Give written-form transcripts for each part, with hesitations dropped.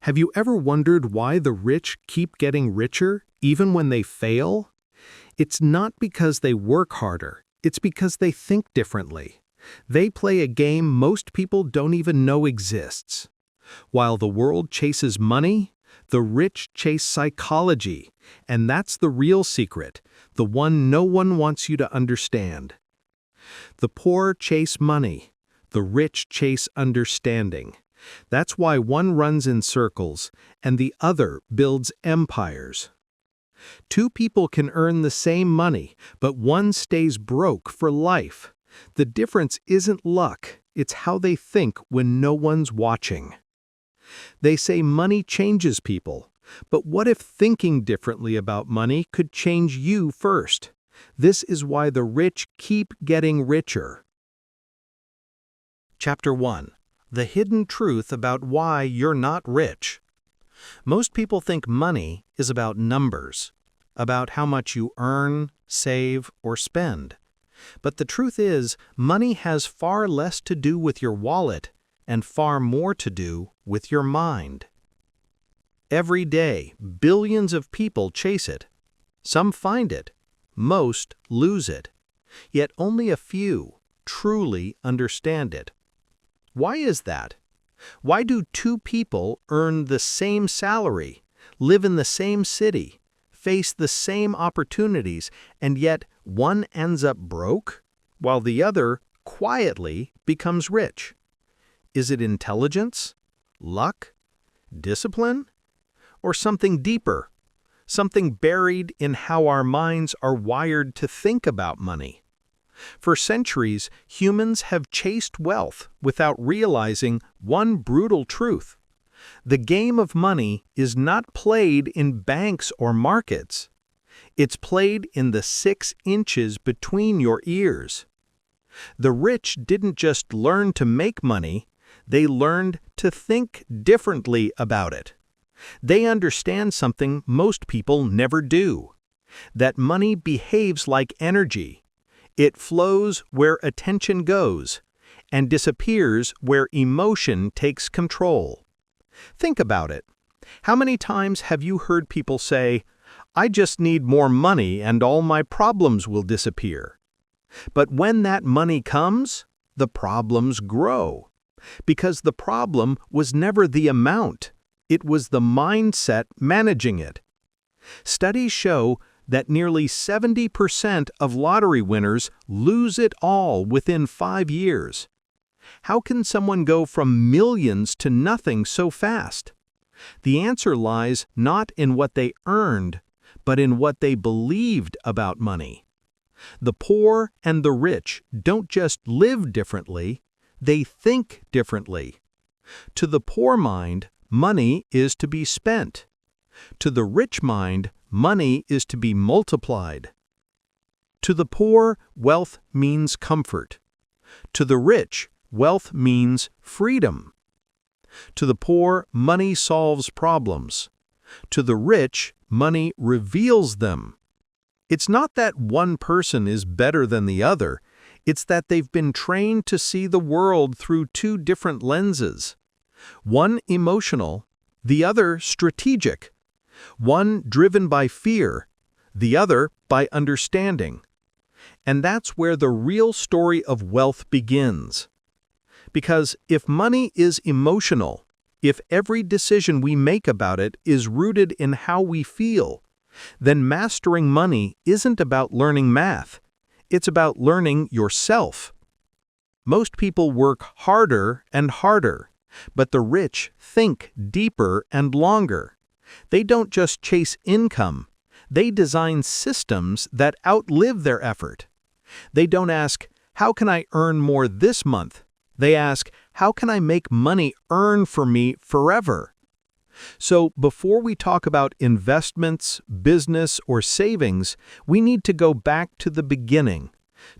Have you ever wondered why the rich keep getting richer, even when they fail? It's not because they work harder, it's because they think differently. They play a game most people don't even know exists. While the world chases money, the rich chase psychology, and that's the real secret, the one no one wants you to understand. The poor chase money, the rich chase understanding. That's why one runs in circles and the other builds empires. Two people can earn the same money, but one stays broke for life. The difference isn't luck, it's how they think when no one's watching. They say money changes people, but what if thinking differently about money could change you first? This is why the rich keep getting richer. Chapter 1. The hidden truth about why you're not rich. Most people think money is about numbers, about how much you earn, save, or spend. But the truth is, money has far less to do with your wallet and far more to do with your mind. Every day, billions of people chase it. Some find it, most lose it. Yet only a few truly understand it. Why is that? Why do two people earn the same salary, live in the same city, face the same opportunities, and yet one ends up broke, while the other quietly becomes rich? Is it intelligence, luck, discipline, or something deeper, something buried in how our minds are wired to think about money? For centuries, humans have chased wealth without realizing one brutal truth. The game of money is not played in banks or markets. It's played in the 6 inches between your ears. The rich didn't just learn to make money, they learned to think differently about it. They understand something most people never do, that money behaves like energy. It flows where attention goes and disappears where emotion takes control. Think about it. How many times have you heard people say, "I just need more money and all my problems will disappear"? But when that money comes, the problems grow. Because the problem was never the amount, it was the mindset managing it. Studies show that nearly 70% of lottery winners lose it all within 5 years. How can someone go from millions to nothing so fast? The answer lies not in what they earned, but in what they believed about money. The poor and the rich don't just live differently, they think differently. To the poor mind, money is to be spent. To the rich mind, money is to be multiplied. To the poor, wealth means comfort. To the rich, wealth means freedom. To the poor, money solves problems. To the rich, money reveals them. It's not that one person is better than the other, it's that they've been trained to see the world through 2 different lenses. One emotional, the other strategic. One driven by fear, the other by understanding. And that's where the real story of wealth begins. Because if money is emotional, if every decision we make about it is rooted in how we feel, then mastering money isn't about learning math, it's about learning yourself. Most people work harder and harder, but the rich think deeper and longer. They don't just chase income, they design systems that outlive their effort. They don't ask, "How can I earn more this month?" They ask, "How can I make money earn for me forever?" So before we talk about investments, business, or savings, we need to go back to the beginning,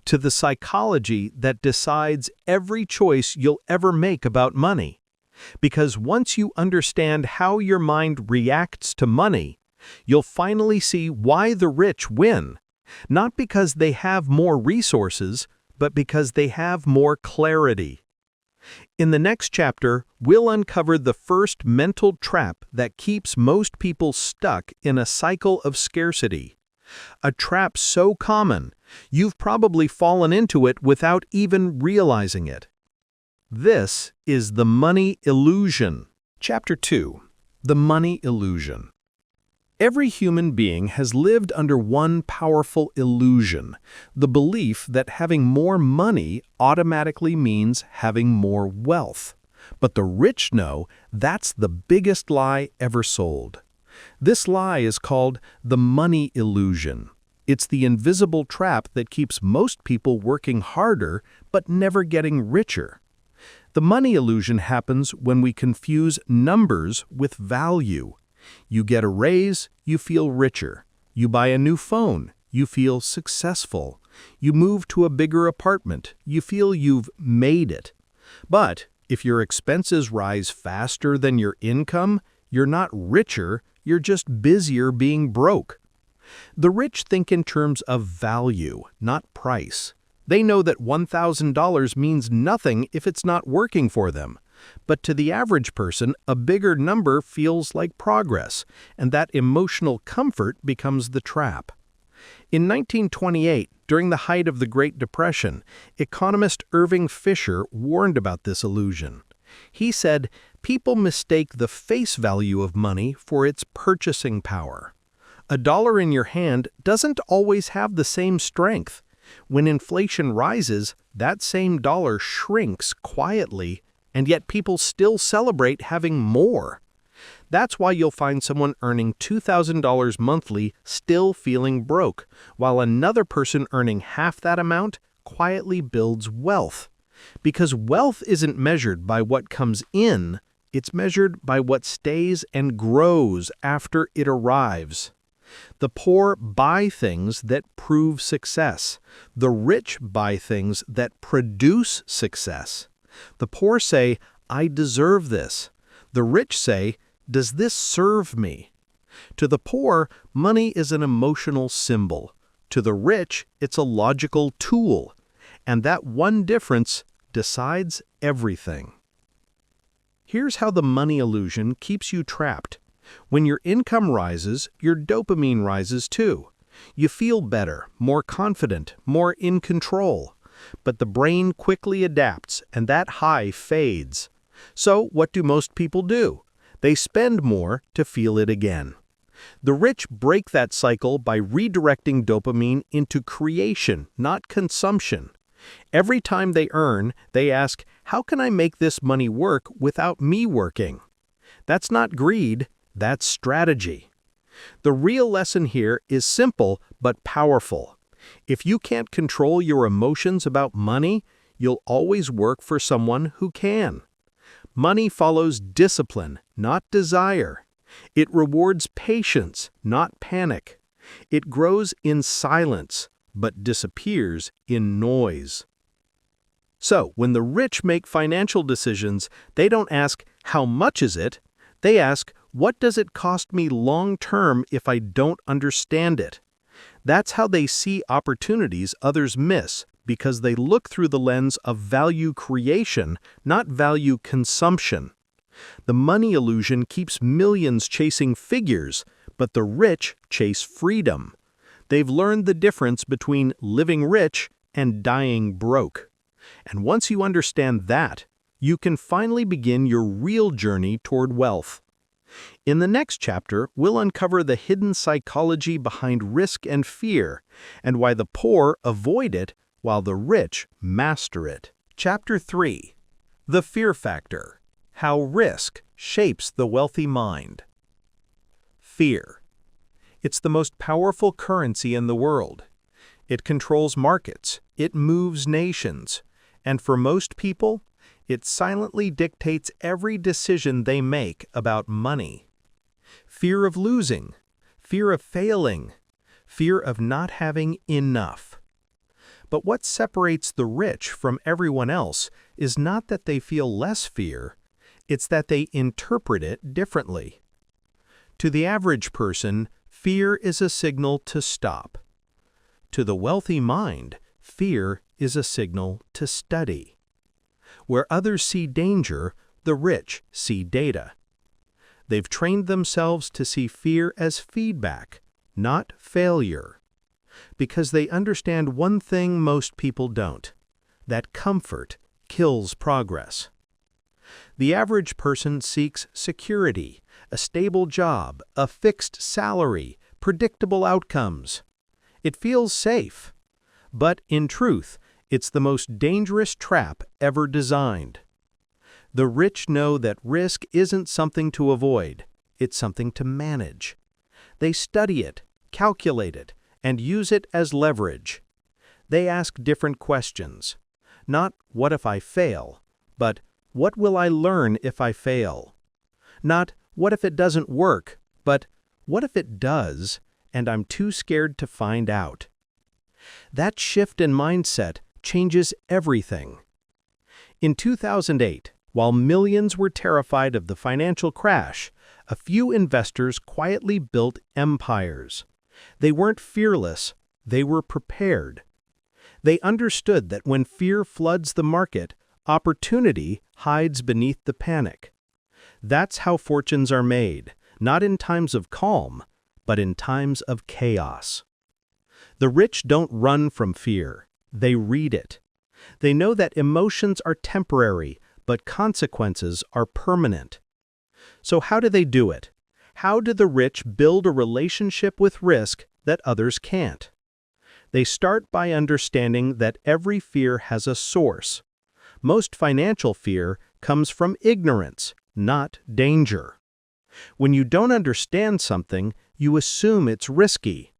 to the psychology that decides every choice you'll ever make about money. Because once you understand how your mind reacts to money, you'll finally see why the rich win, not because they have more resources, but because they have more clarity. In the next chapter, we'll uncover the first mental trap that keeps most people stuck in a cycle of scarcity. A trap so common, you've probably fallen into it without even realizing it. This is the money illusion. Chapter 2. The money illusion. Every human being has lived under one powerful illusion, the belief that having more money automatically means having more wealth. But the rich know that's the biggest lie ever sold. This lie is called the money illusion. It's the invisible trap that keeps most people working harder but never getting richer. The money illusion happens when we confuse numbers with value. You get a raise, you feel richer. You buy a new phone, you feel successful. You move to a bigger apartment, you feel you've made it. But if your expenses rise faster than your income, you're not richer, you're just busier being broke. The rich think in terms of value, not price. They know that $1,000 means nothing if it's not working for them. But to the average person, a bigger number feels like progress, and that emotional comfort becomes the trap. In 1928, during the height of the Great Depression, economist Irving Fisher warned about this illusion. He said, "People mistake the face value of money for its purchasing power. A dollar in your hand doesn't always have the same strength. When inflation rises, that same dollar shrinks quietly, and yet people still celebrate having more. That's why you'll find someone earning $2,000 monthly still feeling broke, while another person earning half that amount quietly builds wealth. Because wealth isn't measured by what comes in, it's measured by what stays and grows after it arrives. The poor buy things that prove success. The rich buy things that produce success. The poor say, "I deserve this." The rich say, "Does this serve me?" To the poor, money is an emotional symbol. To the rich, it's a logical tool. And that one difference decides everything. Here's how the money illusion keeps you trapped. When your income rises, your dopamine rises too. You feel better, more confident, more in control. But the brain quickly adapts, and that high fades. So what do most people do? They spend more to feel it again. The rich break that cycle by redirecting dopamine into creation, not consumption. Every time they earn, they ask, "How can I make this money work without me working?" That's not greed, that's strategy. The real lesson here is simple but powerful. If you can't control your emotions about money, you'll always work for someone who can. Money follows discipline, not desire. It rewards patience, not panic. It grows in silence, but disappears in noise. So, when the rich make financial decisions, they don't ask, "How much is it?" They ask, "What does it cost me long-term if I don't understand it?" That's how they see opportunities others miss, because they look through the lens of value creation, not value consumption. The money illusion keeps millions chasing figures, but the rich chase freedom. They've learned the difference between living rich and dying broke. And once you understand that, you can finally begin your real journey toward wealth. In the next chapter, we'll uncover the hidden psychology behind risk and fear, and why the poor avoid it while the rich master it. Chapter 3. The Fear Factor. How Risk Shapes the Wealthy Mind. Fear. It's the most powerful currency in the world. It controls markets, it moves nations, and for most people, it silently dictates every decision they make about money. Fear of losing, fear of failing, fear of not having enough. But what separates the rich from everyone else is not that they feel less fear, it's that they interpret it differently. To the average person, fear is a signal to stop. To the wealthy mind, fear is a signal to study. Where others see danger, the rich see data. They've trained themselves to see fear as feedback, not failure. Because they understand one thing most people don't: that comfort kills progress. The average person seeks security, a stable job, a fixed salary, predictable outcomes. It feels safe. But in truth, it's the most dangerous trap ever designed. The rich know that risk isn't something to avoid, it's something to manage. They study it, calculate it, and use it as leverage. They ask different questions. Not what if I fail, but what will I learn if I fail? Not what if it doesn't work, but what if it does, and I'm too scared to find out? That shift in mindset changes everything. In 2008, while millions were terrified of the financial crash, a few investors quietly built empires. They weren't fearless, they were prepared. They understood that when fear floods the market, opportunity hides beneath the panic. That's how fortunes are made, not in times of calm, but in times of chaos. The rich don't run from fear, they read it. They know that emotions are temporary, but consequences are permanent. So how do they do it? How do the rich build a relationship with risk that others can't? They start by understanding that every fear has a source. Most financial fear comes from ignorance, not danger. When you don't understand something, you assume it's risky.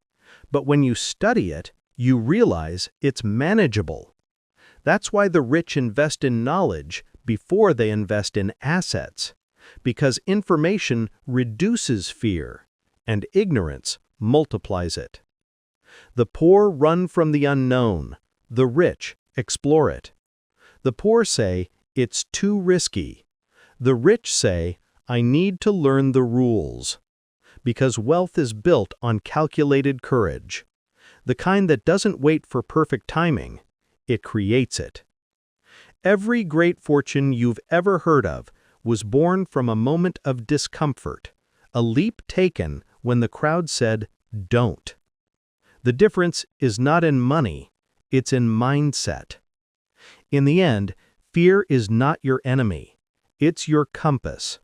But when you study it, you realize it's manageable. That's why the rich invest in knowledge before they invest in assets, because information reduces fear, and ignorance multiplies it. The poor run from the unknown, the rich explore it. The poor say, it's too risky. The rich say, I need to learn the rules. Because wealth is built on calculated courage. The kind that doesn't wait for perfect timing, it creates it. Every great fortune you've ever heard of was born from a moment of discomfort, a leap taken when the crowd said, don't. The difference is not in money, it's in mindset. In the end, fear is not your enemy, it's your compass.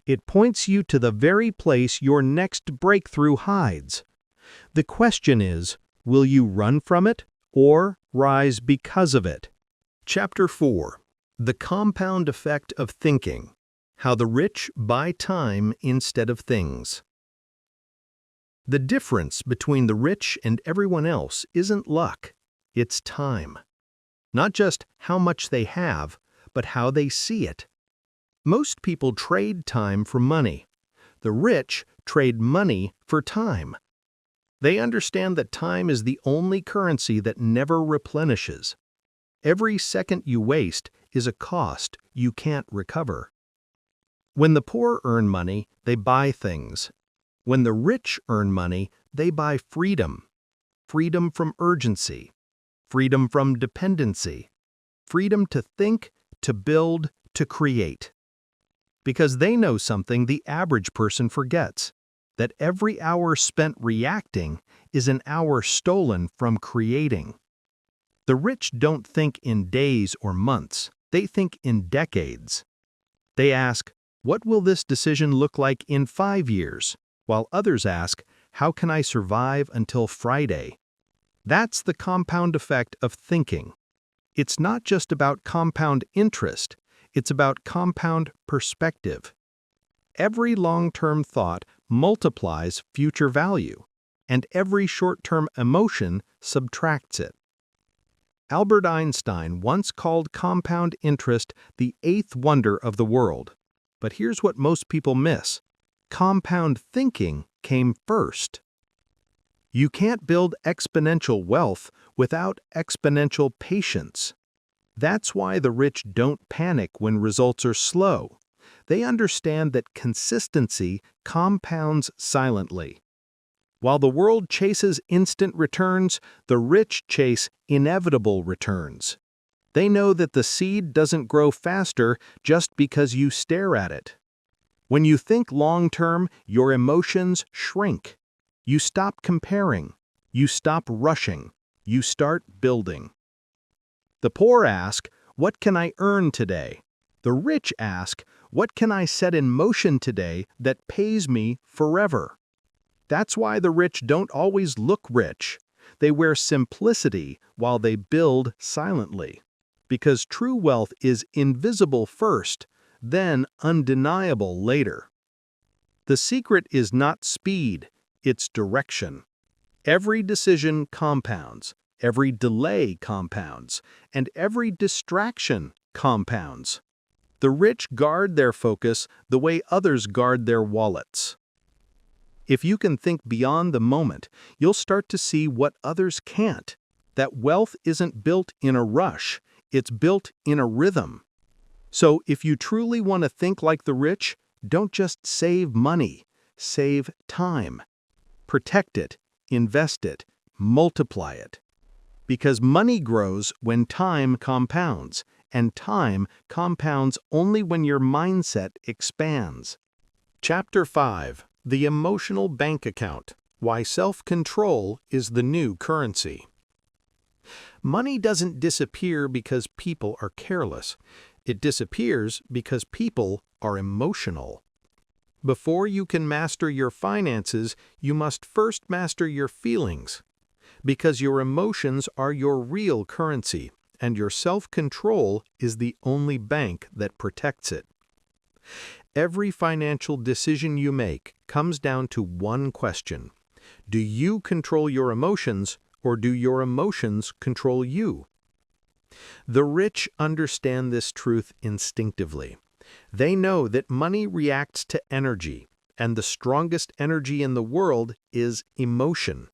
It points you to the very place your next breakthrough hides. The question is, will you run from it or rise because of it? Chapter 4. The Compound Effect of Thinking. How the Rich Buy Time Instead of Things. The difference between the rich and everyone else isn't luck, it's time. Not just how much they have, but how they see it. Most people trade time for money. The rich trade money for time. They understand that time is the only currency that never replenishes. Every second you waste is a cost you can't recover. When the poor earn money, they buy things. When the rich earn money, they buy freedom. Freedom from urgency. Freedom from dependency. Freedom to think, to build, to create. Because they know something the average person forgets, that every hour spent reacting is an hour stolen from creating. The rich don't think in days or months, they think in decades. They ask, what will this decision look like in 5 years? While others ask, how can I survive until Friday? That's the compound effect of thinking. It's not just about compound interest, it's about compound perspective. Every long-term thought multiplies future value, and every short-term emotion subtracts it. Albert Einstein once called compound interest the eighth wonder of the world. But here's what most people miss. Compound thinking came first. You can't build exponential wealth without exponential patience. That's why the rich don't panic when results are slow. They understand that consistency compounds silently. While the world chases instant returns, the rich chase inevitable returns. They know that the seed doesn't grow faster just because you stare at it. When you think long-term, your emotions shrink. You stop comparing. You stop rushing. You start building. The poor ask, "What can I earn today?" The rich ask, "What can I set in motion today that pays me forever?" That's why the rich don't always look rich. They wear simplicity while they build silently. Because true wealth is invisible first, then undeniable later. The secret is not speed, it's direction. Every decision compounds, every delay compounds, and every distraction compounds. The rich guard their focus the way others guard their wallets. If you can think beyond the moment, you'll start to see what others can't. That wealth isn't built in a rush, it's built in a rhythm. So if you truly want to think like the rich, don't just save money, save time. Protect it, invest it, multiply it. Because money grows when time compounds, and time compounds only when your mindset expands. Chapter 5: The Emotional Bank Account: Why Self-Control is the New Currency. Money doesn't disappear because people are careless. It disappears because people are emotional. Before you can master your finances, you must first master your feelings. Because your emotions are your real currency, and your self-control is the only bank that protects it. Every financial decision you make comes down to one question. Do you control your emotions, or do your emotions control you? The rich understand this truth instinctively. They know that money reacts to energy, and the strongest energy in the world is emotion.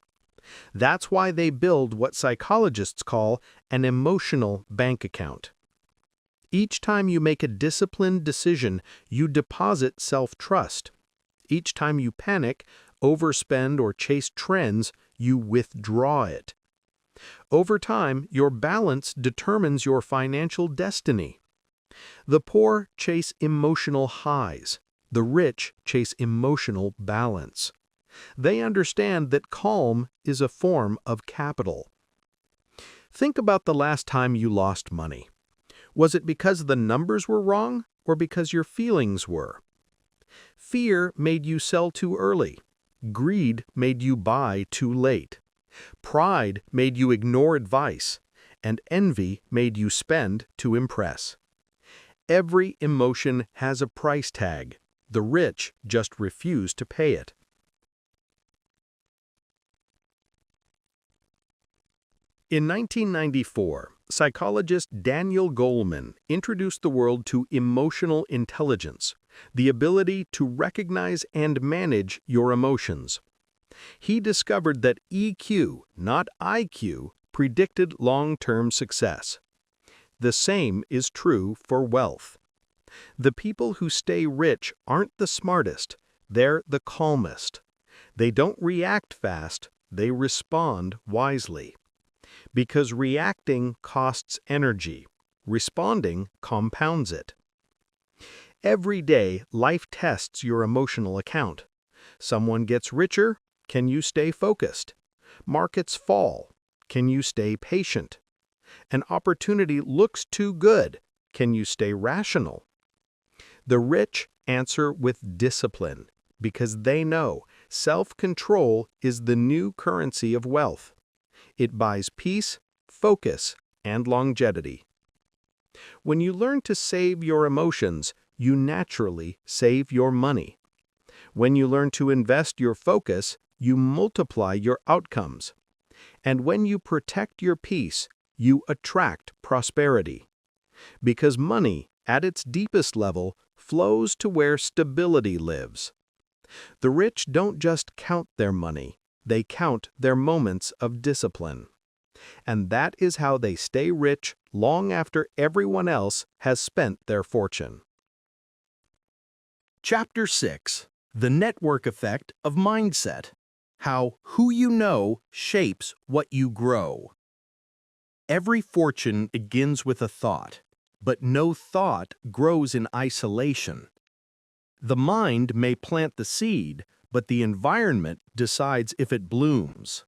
That's why they build what psychologists call an emotional bank account. Each time you make a disciplined decision, you deposit self-trust. Each time you panic, overspend, or chase trends, you withdraw it. Over time, your balance determines your financial destiny. The poor chase emotional highs. The rich chase emotional balance. They understand that calm is a form of capital. Think about the last time you lost money. Was it because the numbers were wrong, or because your feelings were? Fear made you sell too early. Greed made you buy too late. Pride made you ignore advice, and envy made you spend to impress. Every emotion has a price tag. The rich just refuse to pay it. In 1994, psychologist Daniel Goleman introduced the world to emotional intelligence, the ability to recognize and manage your emotions. He discovered that EQ, not IQ, predicted long-term success. The same is true for wealth. The people who stay rich aren't the smartest, they're the calmest. They don't react fast, they respond wisely. Because reacting costs energy, responding compounds it. Every day, life tests your emotional account. Someone gets richer, can you stay focused? Markets fall, can you stay patient? An opportunity looks too good, can you stay rational? The rich answer with discipline, because they know self-control is the new currency of wealth. It buys peace, focus, and longevity. When you learn to save your emotions, you naturally save your money. When you learn to invest your focus, you multiply your outcomes. And when you protect your peace, you attract prosperity. Because money, at its deepest level, flows to where stability lives. The rich don't just count their money, they count their moments of discipline. And that is how they stay rich long after everyone else has spent their fortune. Chapter 6: The Network Effect of Mindset: How who you know shapes what you grow. Every fortune begins with a thought, but no thought grows in isolation. The mind may plant the seed, but the environment decides if it blooms.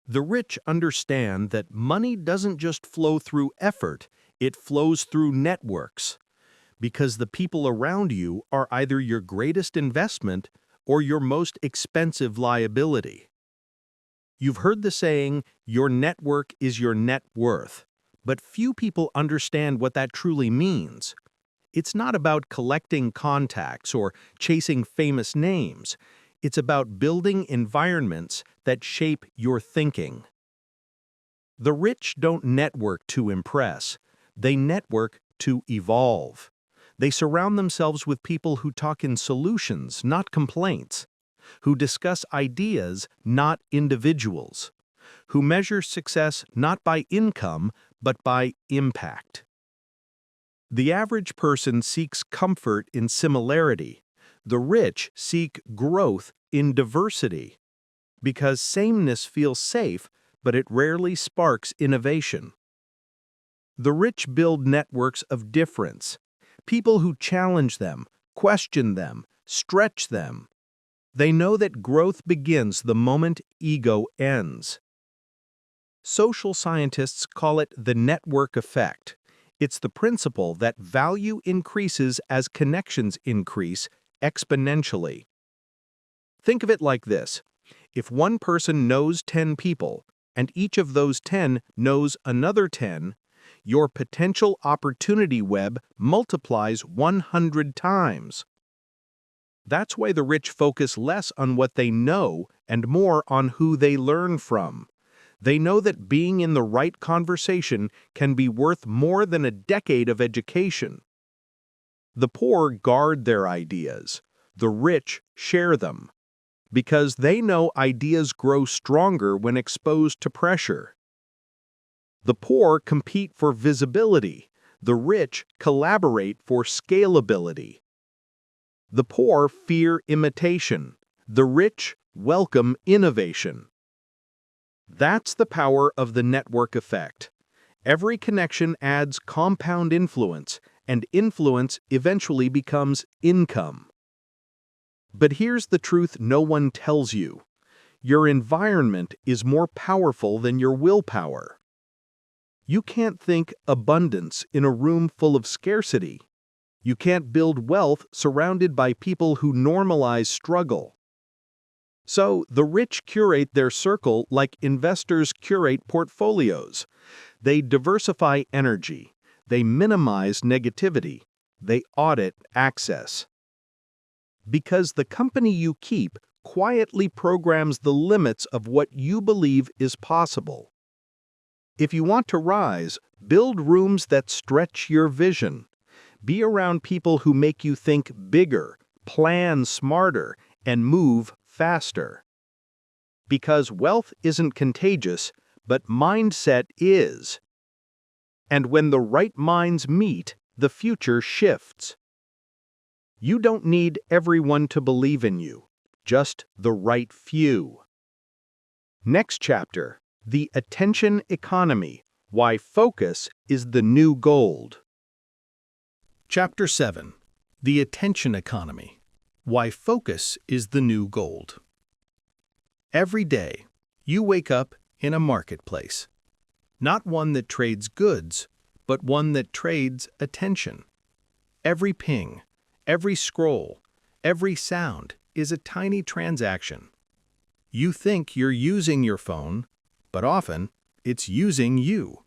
The rich understand that money doesn't just flow through effort, it flows through networks, because the people around you are either your greatest investment or your most expensive liability. You've heard the saying, your network is your net worth, but few people understand what that truly means. It's not about collecting contacts or chasing famous names. It's about building environments that shape your thinking. The rich don't network to impress. They network to evolve. They surround themselves with people who talk in solutions, not complaints, who discuss ideas, not individuals, who measure success not by income, but by impact. The average person seeks comfort in similarity. The rich seek growth in diversity, because sameness feels safe, but it rarely sparks innovation. The rich build networks of difference, people who challenge them, question them, stretch them. They know that growth begins the moment ego ends. Social scientists call it the network effect. It's the principle that value increases as connections increase exponentially. Think of it like this. If one person knows 10 people, and each of those 10 knows another 10, your potential opportunity web multiplies 100 times. That's why the rich focus less on what they know and more on who they learn from. They know that being in the right conversation can be worth more than a decade of education. The poor guard their ideas. The rich share them, because they know ideas grow stronger when exposed to pressure. The poor compete for visibility. The rich collaborate for scalability. The poor fear imitation. The rich welcome innovation. That's the power of the network effect. Every connection adds compound influence, and influence eventually becomes income. But here's the truth no one tells you. Your environment is more powerful than your willpower. You can't think abundance in a room full of scarcity. You can't build wealth surrounded by people who normalize struggle. So, the rich curate their circle like investors curate portfolios. They diversify energy. They minimize negativity. They audit access. Because the company you keep quietly programs the limits of what you believe is possible. If you want to rise, build rooms that stretch your vision. Be around people who make you think bigger, plan smarter, and move faster. Because wealth isn't contagious, but mindset is. And when the right minds meet, the future shifts. You don't need everyone to believe in you, just the right few. Next chapter, the attention economy, why focus is the new gold. Chapter 7. The Attention Economy. Why Focus is the New Gold. Every day, you wake up in a marketplace. Not one that trades goods, but one that trades attention. Every ping, every scroll, every sound is a tiny transaction. You think you're using your phone, but often it's using you.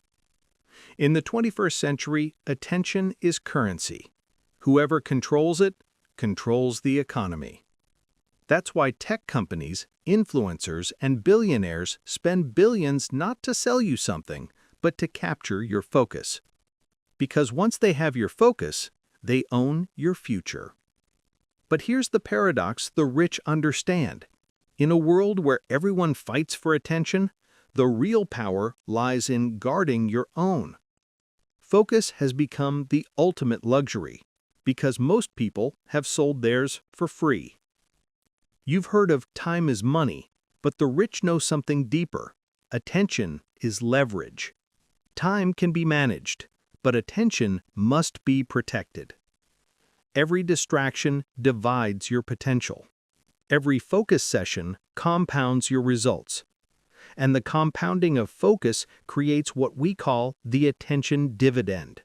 In the 21st century, attention is currency. Whoever controls it, controls the economy. That's why tech companies, influencers, and billionaires spend billions not to sell you something, but to capture your focus. Because once they have your focus, they own your future. But here's the paradox the rich understand. In a world where everyone fights for attention, the real power lies in guarding your own. Focus has become the ultimate luxury, because most people have sold theirs for free. You've heard of time is money, but the rich know something deeper. Attention is leverage. Time can be managed, but attention must be protected. Every distraction divides your potential. Every focus session compounds your results. And the compounding of focus creates what we call the attention dividend.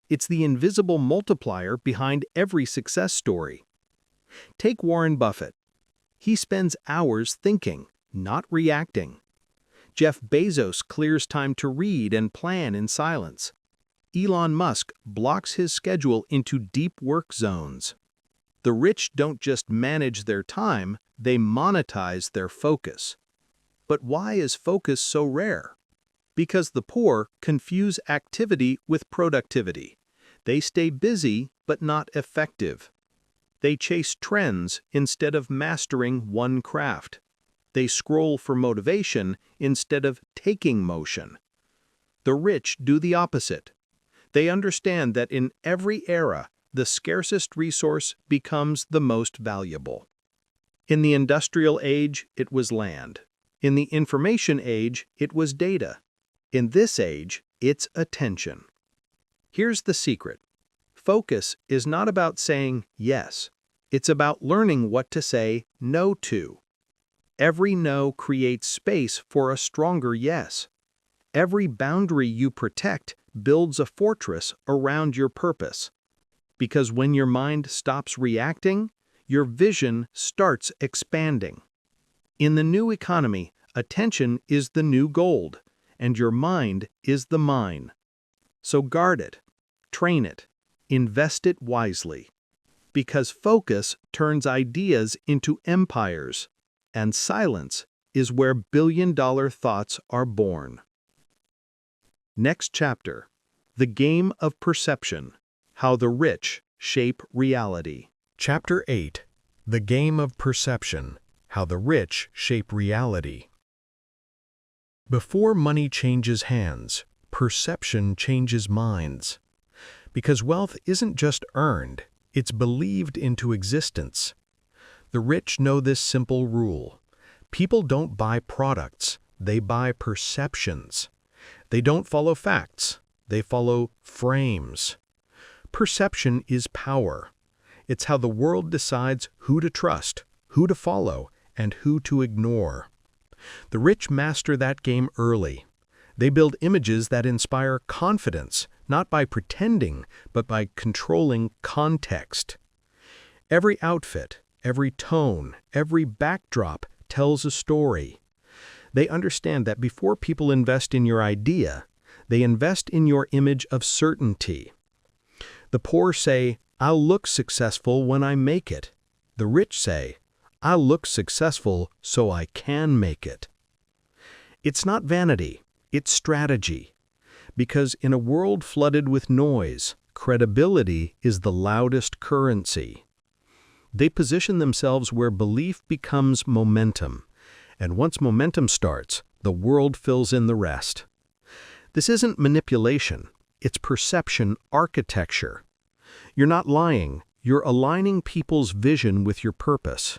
It's the invisible multiplier behind every success story. Take Warren Buffett. He spends hours thinking, not reacting. Jeff Bezos clears time to read and plan in silence. Elon Musk blocks his schedule into deep work zones. The rich don't just manage their time, they monetize their focus. But why is focus so rare? Because the poor confuse activity with productivity. They stay busy but not effective. They chase trends instead of mastering one craft. They scroll for motivation instead of taking motion. The rich do the opposite. They understand that in every era, the scarcest resource becomes the most valuable. In the industrial age, it was land. In the information age, it was data. In this age, it's attention. Here's the secret. Focus is not about saying yes. It's about learning what to say no to. Every no creates space for a stronger yes. Every boundary you protect builds a fortress around your purpose. Because when your mind stops reacting, your vision starts expanding. In the new economy, attention is the new gold, and your mind is the mine. So guard it, train it, invest it wisely. Because focus turns ideas into empires, and silence is where billion-dollar thoughts are born. Next chapter, The Game of Perception, How the Rich Shape Reality. Chapter 8. The Game of Perception, How the Rich Shape Reality. Before money changes hands, perception changes minds. Because wealth isn't just earned, it's believed into existence. The rich know this simple rule. People don't buy products, they buy perceptions. They don't follow facts, they follow frames. Perception is power. It's how the world decides who to trust, who to follow, and who to ignore. The rich master that game early. They build images that inspire confidence, not by pretending, but by controlling context. Every outfit, every tone, every backdrop tells a story. They understand that before people invest in your idea, they invest in your image of certainty. The poor say, "I'll look successful when I make it." The rich say, "I'll look successful so I can make it." It's not vanity, it's strategy. Because in a world flooded with noise, credibility is the loudest currency. They position themselves where belief becomes momentum. And once momentum starts, the world fills in the rest. This isn't manipulation, it's perception architecture. You're not lying, you're aligning people's vision with your purpose.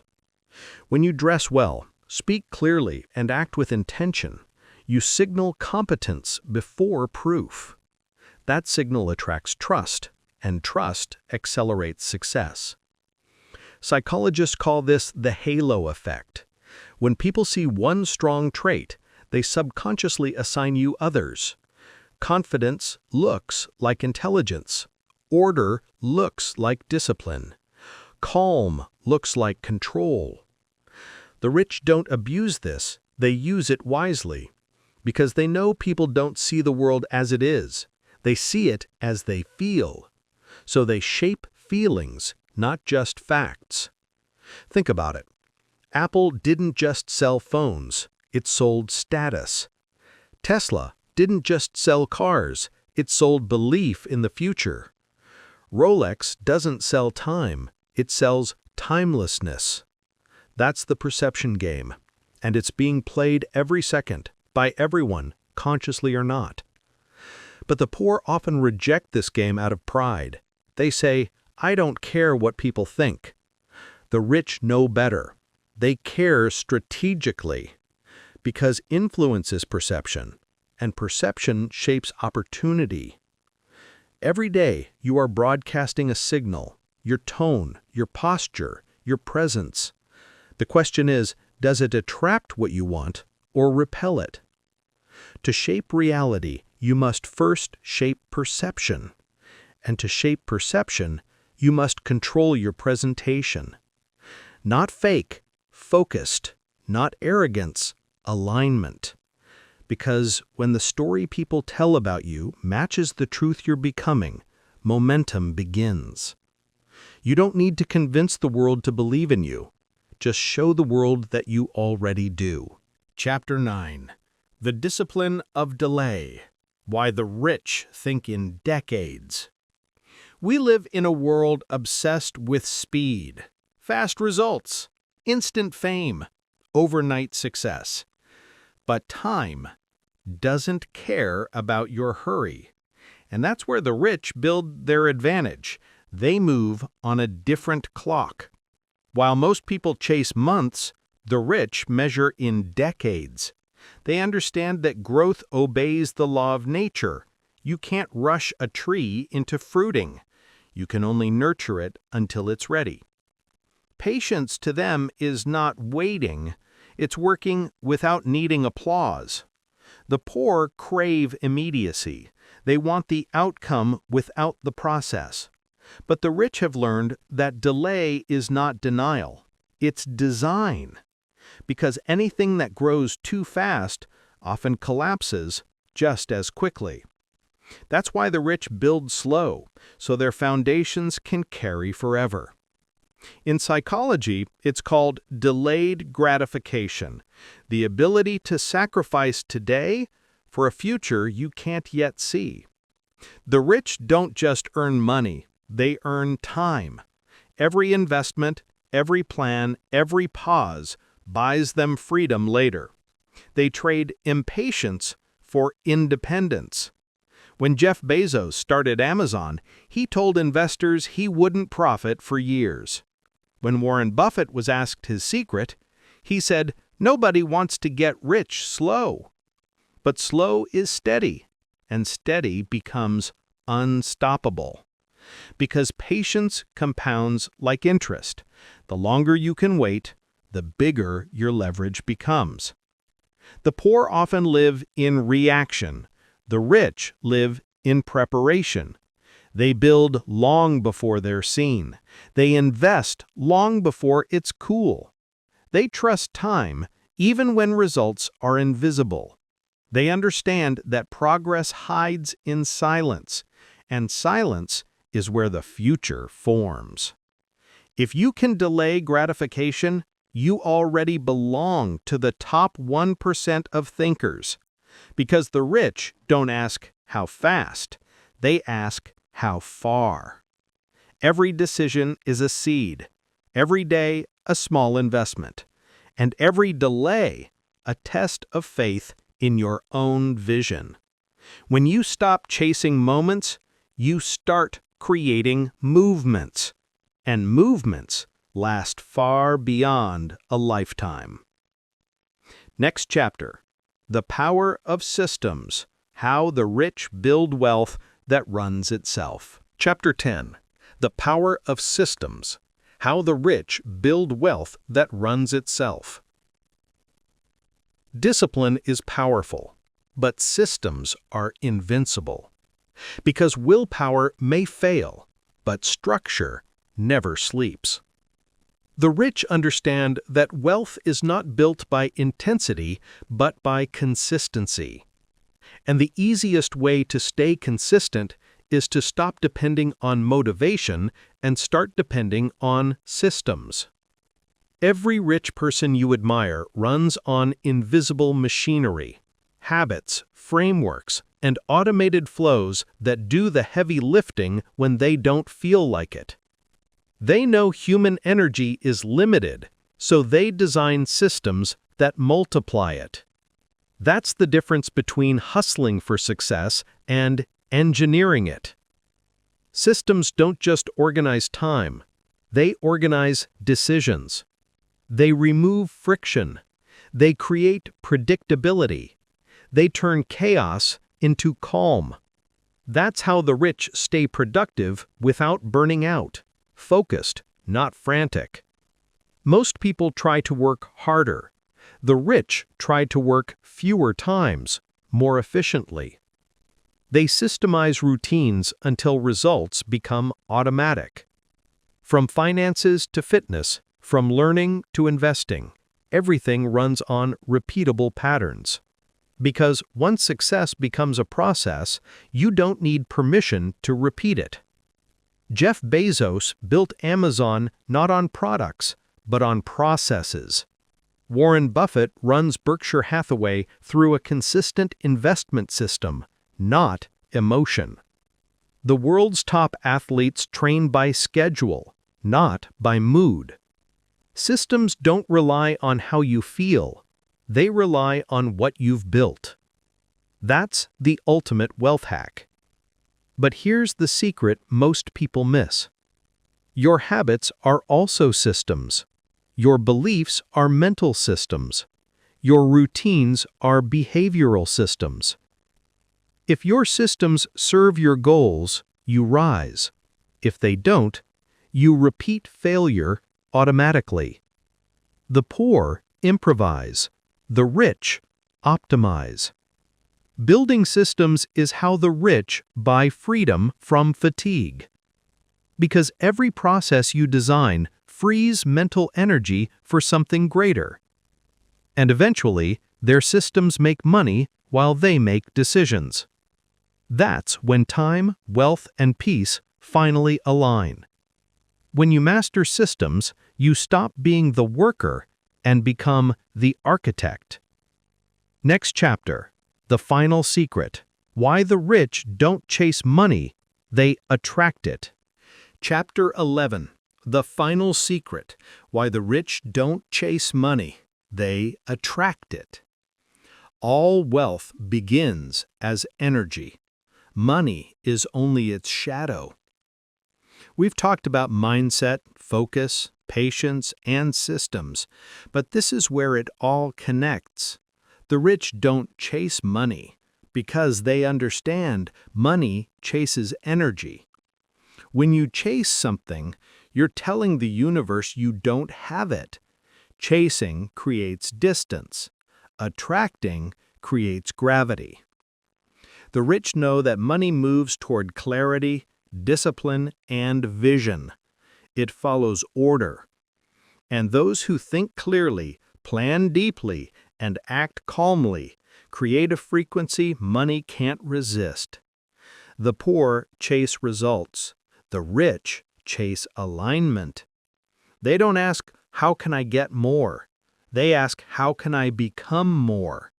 When you dress well, speak clearly, and act with intention, you signal competence before proof. That signal attracts trust, and trust accelerates success. Psychologists call this the halo effect. When people see one strong trait, they subconsciously assign you others. Confidence looks like intelligence. Order looks like discipline. Calm looks like control. The rich don't abuse this, they use it wisely. Because they know people don't see the world as it is. They see it as they feel. So they shape feelings, not just facts. Think about it. Apple didn't just sell phones, it sold status. Tesla didn't just sell cars, it sold belief in the future. Rolex doesn't sell time, it sells timelessness. That's the perception game, and it's being played every second, by everyone, consciously or not. But the poor often reject this game out of pride. They say, "I don't care what people think." The rich know better. They care strategically. Because influence is perception, and perception shapes opportunity. Every day, you are broadcasting a signal, your tone, your posture, your presence. The question is, does it attract what you want or repel it? To shape reality, you must first shape perception. And to shape perception, you must control your presentation. Not fake, focused, not arrogance, alignment. Because when the story people tell about you matches the truth you're becoming, momentum begins. You don't need to convince the world to believe in you. Just show the world that you already do. Chapter 9. The Discipline of Delay. Why the Rich Think in Decades. We live in a world obsessed with speed, fast results, instant fame, overnight success. But time doesn't care about your hurry. And that's where the rich build their advantage. They move on a different clock. While most people chase months, the rich measure in decades. They understand that growth obeys the law of nature. You can't rush a tree into fruiting. You can only nurture it until it's ready. Patience to them is not waiting. It's working without needing applause. The poor crave immediacy. They want the outcome without the process. But the rich have learned that delay is not denial. It's design. Because anything that grows too fast often collapses just as quickly. That's why the rich build slow, so their foundations can carry forever. In psychology, it's called delayed gratification, the ability to sacrifice today for a future you can't yet see. The rich don't just earn money, they earn time. Every investment, every plan, every pause buys them freedom later. They trade impatience for independence. When Jeff Bezos started Amazon, he told investors he wouldn't profit for years. When Warren Buffett was asked his secret, he said, "Nobody wants to get rich slow." But slow is steady, and steady becomes unstoppable. Because patience compounds like interest. The longer you can wait, the bigger your leverage becomes. The poor often live in reaction. The rich live in preparation. They build long before they're seen. They invest long before it's cool. They trust time even when results are invisible. They understand that progress hides in silence, and silence is where the future forms. If you can delay gratification, you already belong to the top 1% of thinkers. Because the rich don't ask how fast, they ask how far. Every decision is a seed, every day a small investment, and every delay a test of faith in your own vision. When you stop chasing moments, you start creating movements, and movements last far beyond a lifetime. Next chapter, The Power of Systems, How the Rich Build Wealth That Runs Itself. Chapter 10, The Power of Systems, How the Rich Build Wealth That Runs Itself. Discipline is powerful, but systems are invincible. Because willpower may fail, but structure never sleeps. The rich understand that wealth is not built by intensity, but by consistency. And the easiest way to stay consistent is to stop depending on motivation and start depending on systems. Every rich person you admire runs on invisible machinery, habits, frameworks, and automated flows that do the heavy lifting when they don't feel like it. They know human energy is limited, so they design systems that multiply it. That's the difference between hustling for success and engineering it. Systems don't just organize time, they organize decisions. They remove friction. They create predictability. They turn chaos into calm. That's how the rich stay productive without burning out, focused, not frantic. Most people try to work harder. The rich try to work fewer times, more efficiently. They systemize routines until results become automatic. From finances to fitness, from learning to investing, everything runs on repeatable patterns. Because once success becomes a process, you don't need permission to repeat it. Jeff Bezos built Amazon not on products, but on processes. Warren Buffett runs Berkshire Hathaway through a consistent investment system, not emotion. The world's top athletes train by schedule, not by mood. Systems don't rely on how you feel. They rely on what you've built. That's the ultimate wealth hack. But here's the secret most people miss. Your habits are also systems. Your beliefs are mental systems. Your routines are behavioral systems. If your systems serve your goals, you rise. If they don't, you repeat failure automatically. The poor improvise. The rich optimize. Building systems is how the rich buy freedom from fatigue. Because every process you design frees mental energy for something greater. And eventually, their systems make money while they make decisions. That's when time, wealth, and peace finally align. When you master systems, you stop being the worker and become the architect. Next chapter, the final secret, why the rich don't chase money, they attract it. Chapter 11, the final secret, why the rich don't chase money, they attract it. All wealth begins as energy. Money is only its shadow. We've talked about mindset, focus, patience, and systems, but this is where it all connects. The rich don't chase money because they understand money chases energy. When you chase something, you're telling the universe you don't have it. Chasing creates distance. Attracting creates gravity. The rich know that money moves toward clarity, discipline, and vision. It follows order. And those who think clearly, plan deeply, and act calmly create a frequency money can't resist. The poor chase results. The rich chase alignment. They don't ask, how can I get more? They ask, how can I become more?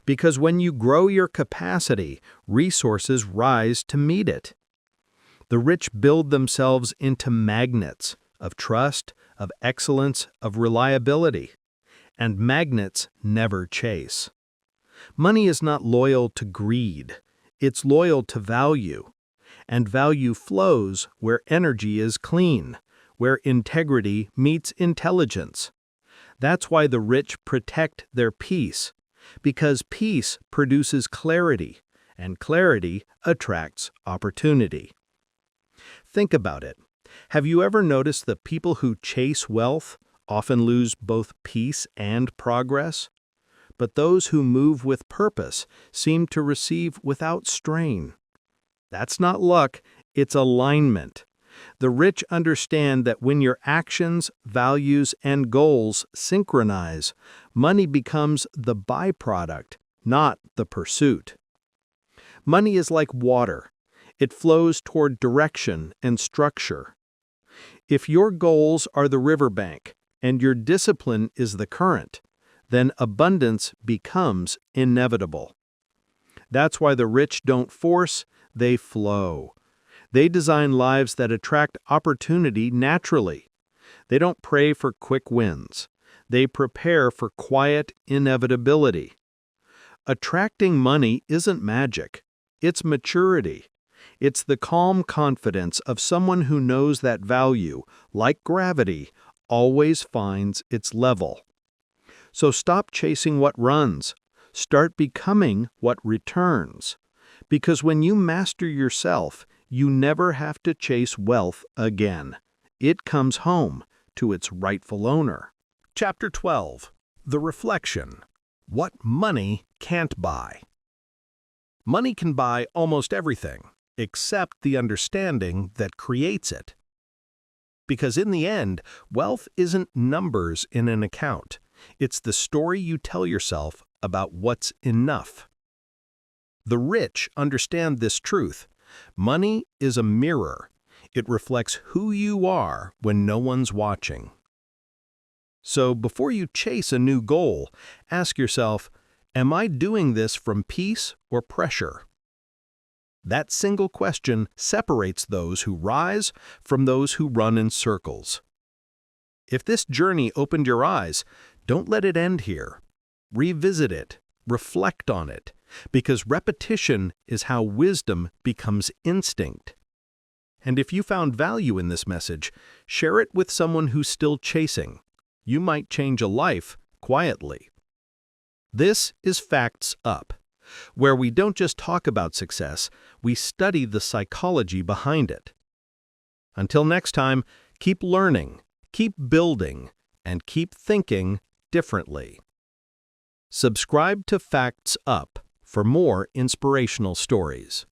Because when you grow your capacity, resources rise to meet it. The rich build themselves into magnets of trust, of excellence, of reliability. And magnets never chase. Money is not loyal to greed. It's loyal to value. And value flows where energy is clean, where integrity meets intelligence. That's why the rich protect their peace, because peace produces clarity, and clarity attracts opportunity. Think about it. Have you ever noticed that people who chase wealth often lose both peace and progress? But those who move with purpose seem to receive without strain. That's not luck, it's alignment. The rich understand that when your actions, values, and goals synchronize, money becomes the byproduct, not the pursuit. Money is like water. It flows toward direction and structure. If your goals are the riverbank and your discipline is the current, then abundance becomes inevitable. That's why the rich don't force, they flow. They design lives that attract opportunity naturally. They don't pray for quick wins. They prepare for quiet inevitability. Attracting money isn't magic. It's maturity. It's the calm confidence of someone who knows that value, like gravity, always finds its level. So stop chasing what runs. Start becoming what returns. Because when you master yourself, you never have to chase wealth again. It comes home to its rightful owner. Chapter 12. The Reflection. What Money Can't Buy. Money can buy almost everything, except the understanding that creates it. Because in the end, wealth isn't numbers in an account. It's the story you tell yourself about what's enough. The rich understand this truth. Money is a mirror. It reflects who you are when no one's watching. So before you chase a new goal, ask yourself, am I doing this from peace or pressure? That single question separates those who rise from those who run in circles. If this journey opened your eyes, don't let it end here. Revisit it, reflect on it, because repetition is how wisdom becomes instinct. And if you found value in this message, share it with someone who's still chasing. You might change a life quietly. This is Facts Up, where we don't just talk about success, we study the psychology behind it. Until next time, keep learning, keep building, and keep thinking differently. Subscribe to Facts Up for more inspirational stories.